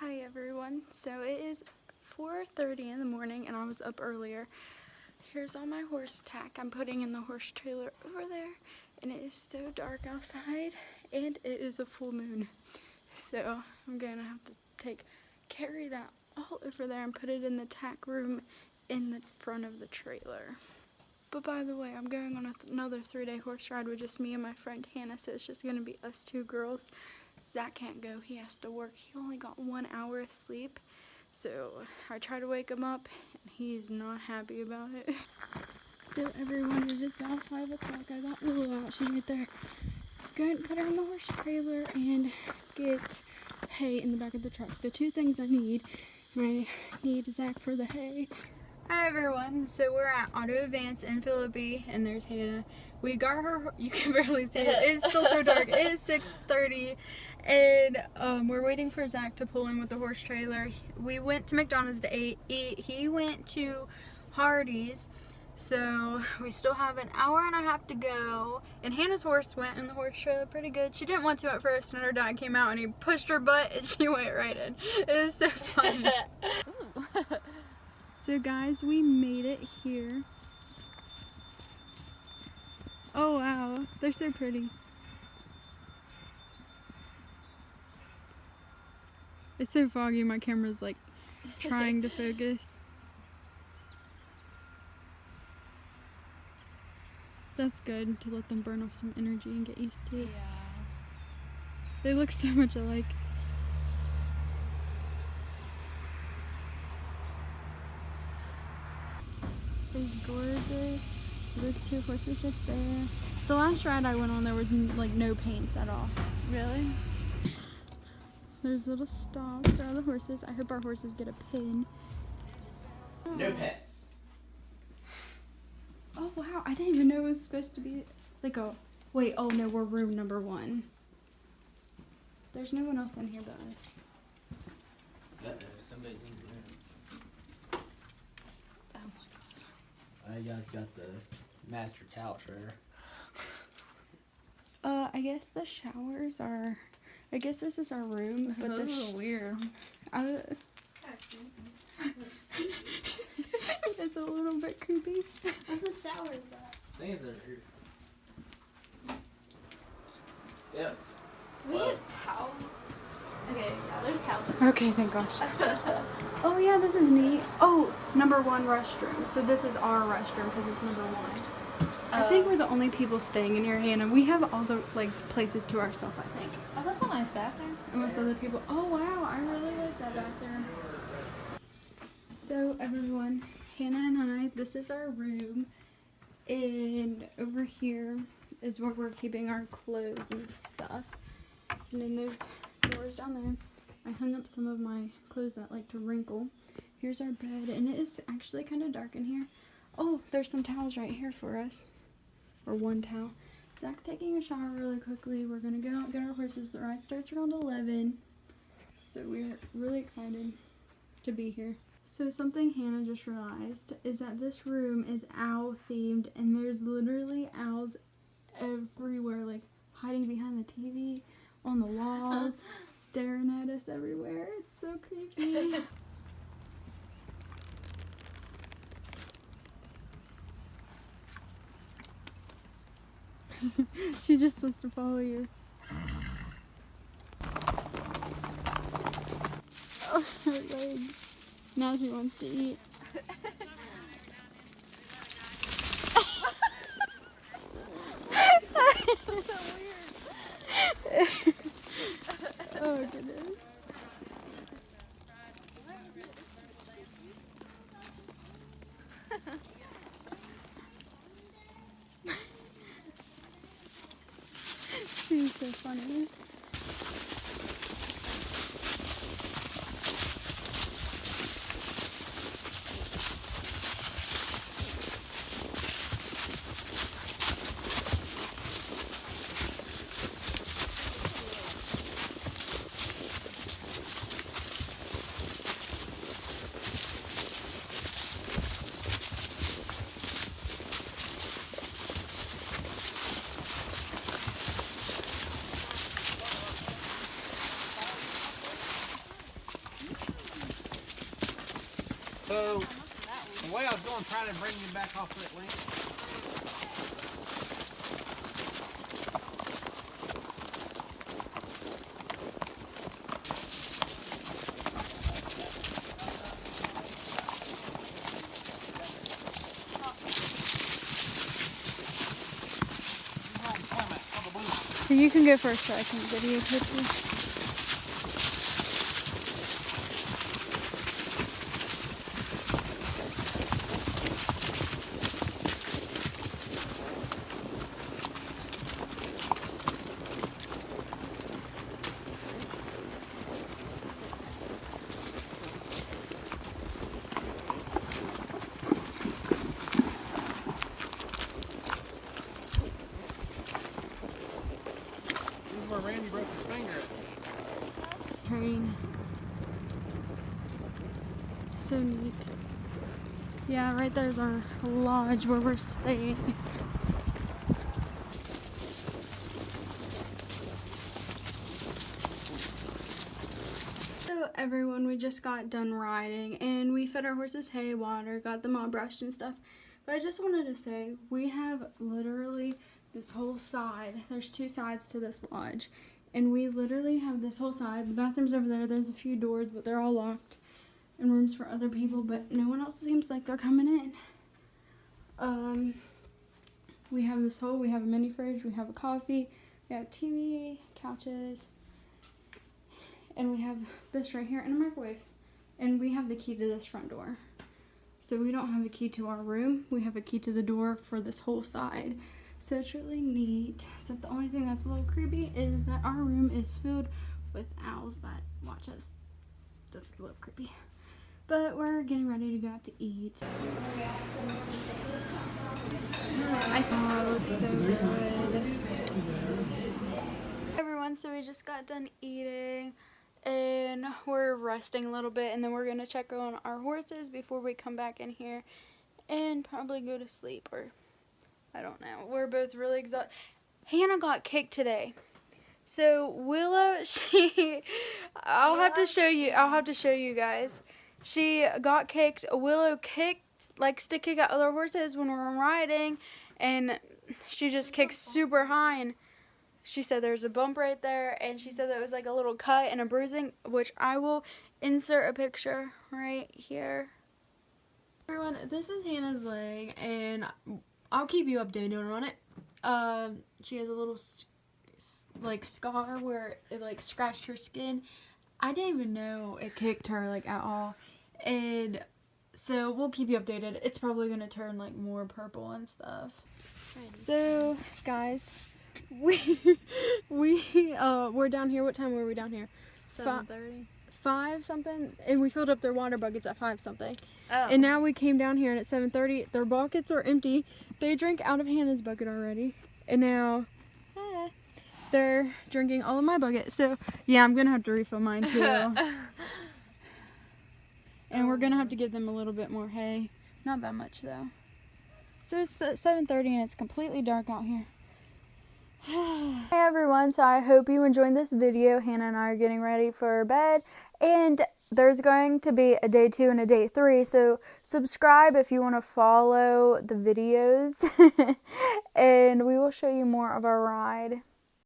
Hi everyone, so it is 4:30 in the morning and I was up earlier. Here's all my horse tack I'm putting in the horse trailer over there, and it is so dark outside and it is a full moon. So I'm gonna have to carry that all over there and put it in the tack room in the front of the trailer. But by the way, I'm going on another 3-day horse ride with just me and my friend Hannah, so it's just gonna be us two girls. Zach can't go, he has to work. He only got 1 hour of sleep. So I try to wake him up and he's not happy about it. So everyone, it is about 5 o'clock. I got Willow out, she's right there. Go ahead and put her in the horse trailer and get hay in the back of the truck. The two things I need Zach for the hay. Hi everyone, so we're at Auto Advance in Philippi and there's Hannah. We got her, you can barely see it, it's still so dark. It is 6:30 and we're waiting for Zach to pull in with the horse trailer. We went to McDonald's to eat, he went to Hardee's, so we still have an hour and a half to go. And Hannah's horse went in the horse trailer pretty good. She didn't want to at first, and her dad came out and he pushed her butt and she went right in. It was so funny. So guys, we made it here. Oh wow, they're so pretty. It's so foggy, my camera's like trying to focus. That's good to let them burn off some energy and get used to it. Yeah. They look so much alike. It's gorgeous. Those two horses right there. The last ride I went on, there was like no paints at all. Really? There's little stalls. There are the horses. I hope our horses get a pin. No pets. Oh wow, I didn't even know it was supposed to be like a... Wait, oh no, we're room number 1. There's no one else in here but us. Somebody's in your room. Oh my gosh. You guys got the master couch right? I guess the showers are... I guess this is our room, but This is weird. It's a little bit creepy. Where's the shower at? I think it's over here. Yep. Do we get towels? Okay, yeah, there's towels. Okay, thank gosh. Oh yeah, this is neat. Oh, number 1 restroom. So this is our restroom because it's number 1. I think we're the only people staying in here, Hannah. We have all the like places to ourselves, I think. Oh, that's a nice bathroom. Unless other people. Oh wow, I really like that bathroom. So everyone, Hannah and I, this is our room, and over here is where we're keeping our clothes and stuff. And then those drawers down there, I hung up some of my clothes that like to wrinkle. Here's our bed, and it is actually kind of dark in here. Oh, there's some towels right here for us, or 1 towel. Zach's taking a shower really quickly. We're gonna go out and get our horses. The ride starts around 11, so we're really excited to be here. So something Hannah just realized is that this room is owl themed, and there's literally owls everywhere, like hiding behind the TV, on the walls, staring at us everywhere. It's so creepy. She just wants to follow you. Oh, her leg. Now she wants to eat. That's so weird. Oh goodness. She's so funny. So, the way I was going, trying to bring you back off that link. So you can go first so I can video clip you. This is where Randy broke his finger at. Train. So neat. Yeah, right there's our lodge where we're staying. So everyone, we just got done riding and we fed our horses hay, water, got them all brushed and stuff. But I just wanted to say, we have literally this whole side. There's 2 sides to this lodge. And we literally have this whole side. The bathroom's over there. There's a few doors, but they're all locked. And rooms for other people, but no one else seems like they're coming in. We have this whole, we have a mini fridge, we have a coffee, we have TV, couches, and we have this right here and a microwave. And we have the key to this front door. So we don't have a key to our room, we have a key to the door for this whole side. So it's really neat. So the only thing that's a little creepy is that our room is filled with owls that watch us. That's a little creepy. But we're getting ready to go out to eat. I thought it looked so good. Everyone, so we just got done eating and we're resting a little bit and then we're gonna check on our horses before we come back in here and probably go to sleep, or I don't know. We're both really exhausted. Hannah got kicked today. So Willow, I'll have to show you guys. She got kicked. Willow likes to kick at other horses when we're riding, and she just kicks super high, and she said there's a bump right there, and she said there was like a little cut and a bruising, which I will insert a picture right here. Everyone, this is Hannah's leg, and I'll keep you updated on it. She has a little like scar where it like scratched her skin. I didn't even know it kicked her like at all, and so we'll keep you updated. It's probably gonna turn like more purple and stuff. So guys, we're down here. What time were we down here? 7:30. 5 something, and we filled up their water buckets at 5 something. Oh. And now we came down here and at 7:30 their buckets are empty. They drank out of Hannah's bucket already, and now they're drinking all of my bucket. So yeah, I'm gonna have to refill mine too. And we're gonna have to give them a little bit more hay. Not that much though. So it's 7:30 and it's completely dark out here. Hey everyone, so I hope you enjoyed this video. Hannah and I are getting ready for bed, and there's going to be a day 2 and a day 3, so subscribe if you want to follow the videos and we will show you more of our ride.